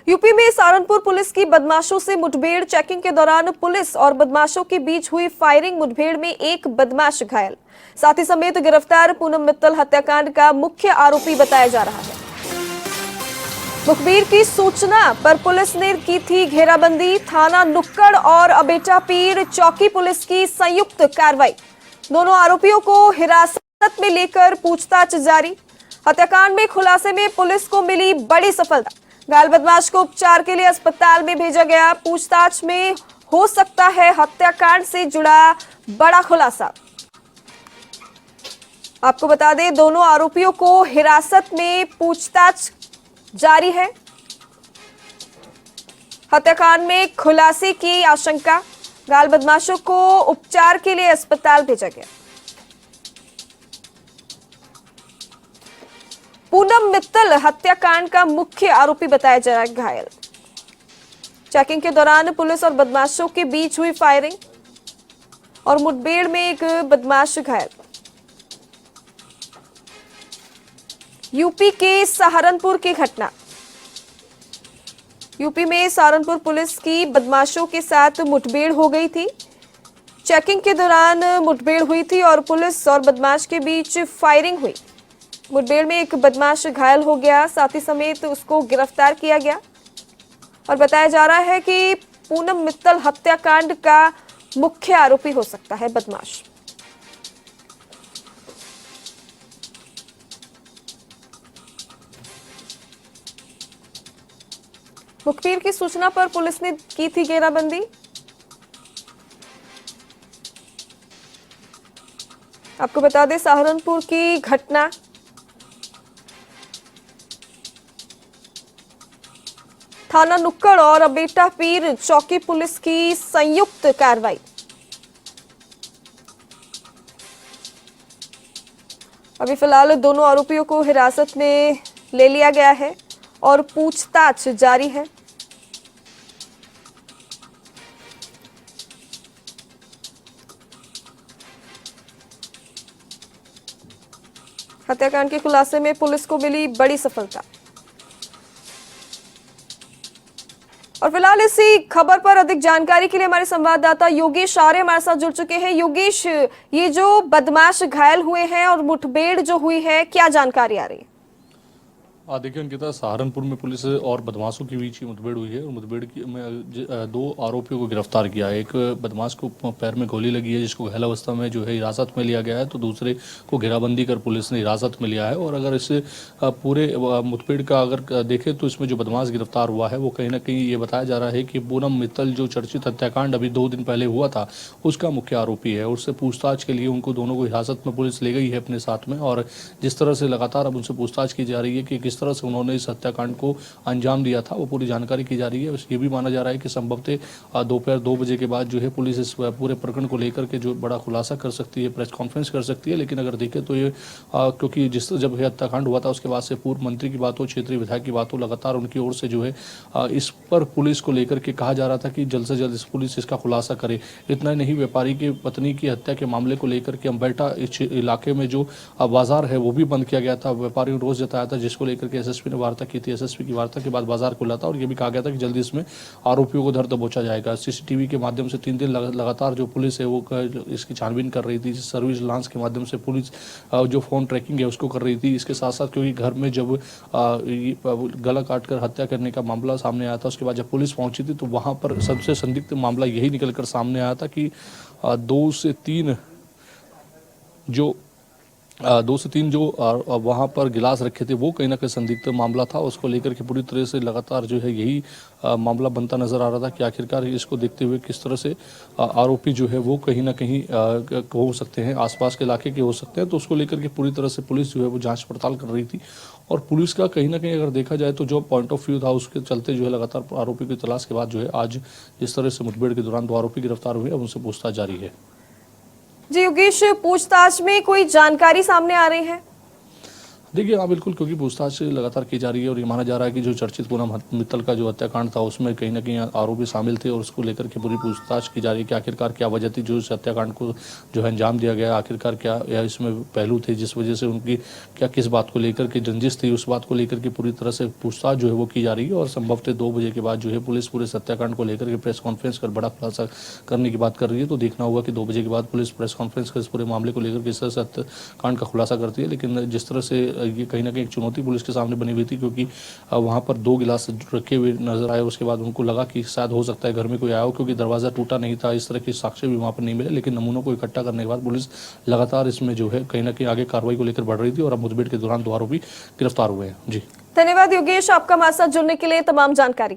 UP में Saharanpur police की बदमाशों से मुठभेड़। चेकिंग के दौरान पुलिस और बदमाशों के बीच हुई फायरिंग। मुठभेड़ में एक बदमाश घायल, साथी समेत गिरफ्तार। पूनम मित्तल हत्याकांड का मुख्य आरोपी बताया जा रहा है। मुखबिर की सूचना पर पुलिस ने की थी घेराबंदी। थाना नुक्कड़ और अबेटा पीर चौकी पुलिस की संयुक्त कार्रवाई। दोनों आरोपियों को हिरासत में लेकर पूछताछ जारी। हत्याकांड में खुलासे में पुलिस को मिली बड़ी सफलता। घायल बदमाश को उपचार के लिए अस्पताल में भेजा गया। पूछताछ में हो सकता है हत्याकांड से जुड़ा बड़ा खुलासा। आपको बता दें, दोनों आरोपियों को हिरासत में पूछताछ जारी है। हत्याकांड में खुलासे की आशंका। घायल बदमाशों को उपचार के लिए अस्पताल भेजा गया। पूनम मित्तल हत्याकांड का मुख्य आरोपी बताया जा रहा है घायल। चेकिंग के दौरान पुलिस और बदमाशों के बीच हुई फायरिंग और मुठभेड़ में एक बदमाश घायल। यूपी के सहारनपुर की घटना। यूपी में सहारनपुर पुलिस की बदमाशों के साथ मुठभेड़ हो गई थी। चेकिंग के दौरान मुठभेड़ हुई थी और पुलिस और बदमाश के बीच फायरिंग हुई। मुठभेड़ में एक बदमाश घायल हो गया, साथी समेत उसको गिरफ्तार किया गया और बताया जा रहा है कि पूनम मित्तल हत्याकांड का मुख्य आरोपी हो सकता है बदमाश। मुखबिर की सूचना पर पुलिस ने की थी घेराबंदी। आपको बता दें, सहारनपुर की घटना। थाना नुक्कड़ और अबेटा पीर चौकी पुलिस की संयुक्त कार्रवाई। अभी फिलहाल दोनों आरोपियों को हिरासत में ले लिया गया है और पूछताछ जारी है। हत्याकांड के खुलासे में पुलिस को मिली बड़ी सफलता। और फिलहाल इसी खबर पर अधिक जानकारी के लिए हमारे संवाददाता योगेश आर्य हमारे साथ जुड़ चुके हैं। योगेश, ये जो बदमाश घायल हुए हैं और मुठभेड़ जो हुई है, क्या जानकारी आ रही है? देखिए अंकिता, सहारनपुर में पुलिस और बदमाशों के बीच ही मुठभेड़ हुई है और मुठभेड़ में दो आरोपियों को गिरफ्तार किया है। एक बदमाश को पैर में गोली लगी है जिसको घायल अवस्था में जो है हिरासत में लिया गया है, तो दूसरे को घेराबंदी कर पुलिस ने हिरासत में लिया है। और अगर इस पूरे मुठभेड़ का अगर देखें तो इसमें जो बदमाश गिरफ्तार हुआ है वो कहीं ना कहीं ये बताया जा रहा है कि पूनम मित्तल जो चर्चित हत्याकांड अभी 2 दिन पहले हुआ था उसका मुख्य आरोपी है। उससे पूछताछ के लिए उनको दोनों को हिरासत में पुलिस ले गई है अपने साथ में। और जिस तरह से लगातार अब उनसे पूछताछ की जा रही है कि किस तरह से उन्होंने इस हत्याकांड को अंजाम दिया था, वो पूरी जानकारी की जा रही है। ये भी माना जा रहा है कि संभवतः दोपहर 2 बजे के बाद जो है पुलिस इस पूरे प्रकरण को लेकर के जो बड़ा खुलासा कर सकती है, प्रेस कॉन्फ्रेंस कर सकती है। लेकिन अगर देखें तो ये क्योंकि जब यह हत्याकांड हुआ था उसके बाद से पूर्व मंत्री की बात हो, क्षेत्रीय विधायक की बात हो, लगातार उनकी ओर से जो है इस पर पुलिस को लेकर के कहा जा रहा था कि जल्द से जल्द पुलिस इसका खुलासा करे। इतना ही नहीं, व्यापारी की पत्नी की हत्या के मामले को लेकर के अम्बेटा इलाके में जो बाजार है वो भी बंद किया गया था। व्यापारियों ने रोष जताया था, जिसको लेकर के एसएसपी ने वार्ता की थी। एसएसपी की वार्ता के बाद बाजार खुला था और ये भी कहा गया था कि जल्दी इसमें आरोपियों को धर दबोचा जाएगा। सीसीटीवी के माध्यम से 3 दिन लगातार जो पुलिस है वो इसकी छानबीन कर रही थी। सर्विस लांस के माध्यम से पुलिस जो फोन ट्रैकिंग है उसको कर रही थी। इसके साथ साथ क्योंकि घर में जब गला काटकर हत्या करने का मामला सामने आया था, उसके बाद जब पुलिस पहुंची थी तो वहां पर सबसे संदिग्ध मामला यही निकलकर सामने आया था कि 2 से 3 जो वहाँ पर गिलास रखे थे वो कहीं ना कहीं संदिग्ध मामला था। उसको लेकर के पूरी तरह से लगातार जो है यही मामला बनता नजर आ रहा था कि आखिरकार इसको देखते हुए किस तरह से आरोपी जो है वो कहीं ना कहीं हो सकते हैं, आसपास के इलाके के हो सकते हैं। तो उसको लेकर के पूरी तरह से पुलिस जो है वो जांच पड़ताल कर रही थी। और पुलिस का कहीं ना कहीं अगर देखा जाए तो जो पॉइंट ऑफ व्यू था उसके चलते जो है लगातार आरोपी की तलाश के बाद जो है आज जिस तरह से मुठभेड़ के दौरान 2 आरोपी गिरफ्तार हुए, अब उनसे पूछताछ जारी है। जी योगेश, पूछताछ में कोई जानकारी सामने आ रही है? देखिए हाँ बिल्कुल, क्योंकि पूछताछ लगातार की जा रही है और ये माना जा रहा है कि जो चर्चित पूनम मित्तल का जो हत्याकांड था उसमें कहीं ना कहीं आरोपी शामिल थे और उसको लेकर के पूरी पूछताछ की जा रही है कि आखिरकार क्या वजह थी जो इस हत्याकांड को जो है अंजाम दिया गया, आखिरकार क्या या इसमें पहलू थे जिस वजह से उनकी क्या किस बात को लेकर के रंजिश थी, उस बात को लेकर के पूरी तरह से पूछताछ जो है वो की जा रही है। और संभवतः 2 बजे के बाद जो है पुलिस पूरे हत्याकांड को लेकर के प्रेस कॉन्फ्रेंस कर बड़ा खुलासा करने की बात कर रही है। तो देखना होगा कि 2 बजे के बाद पुलिस प्रेस कॉन्फ्रेंस कर इस पूरे मामले को लेकर किस तरह से हत्याकांड का खुलासा करती है। लेकिन जिस तरह से ये कहीं ना कहीं एक चुनौती पुलिस के सामने बनी हुई थी, क्योंकि वहाँ पर 2 गिलास रखे हुए नजर आए। उसके बाद उनको लगा कि शायद हो सकता है घर में कोई आया हो, क्योंकि दरवाज़ा टूटा नहीं था, इस तरह के साक्ष्य भी वहाँ पर नहीं मिले। लेकिन नमूनों को इकट्ठा करने के बाद पुलिस लगातार इसमें जो है कहीं ना कहीं आगे कार्रवाई को लेकर बढ़ रही थी और अब मुठभेड़ के दौरान 2 आरोपी गिरफ्तार हुए हैं। जी धन्यवाद योगेश, आपका हमारे साथ जुड़ने के लिए, तमाम जानकारी।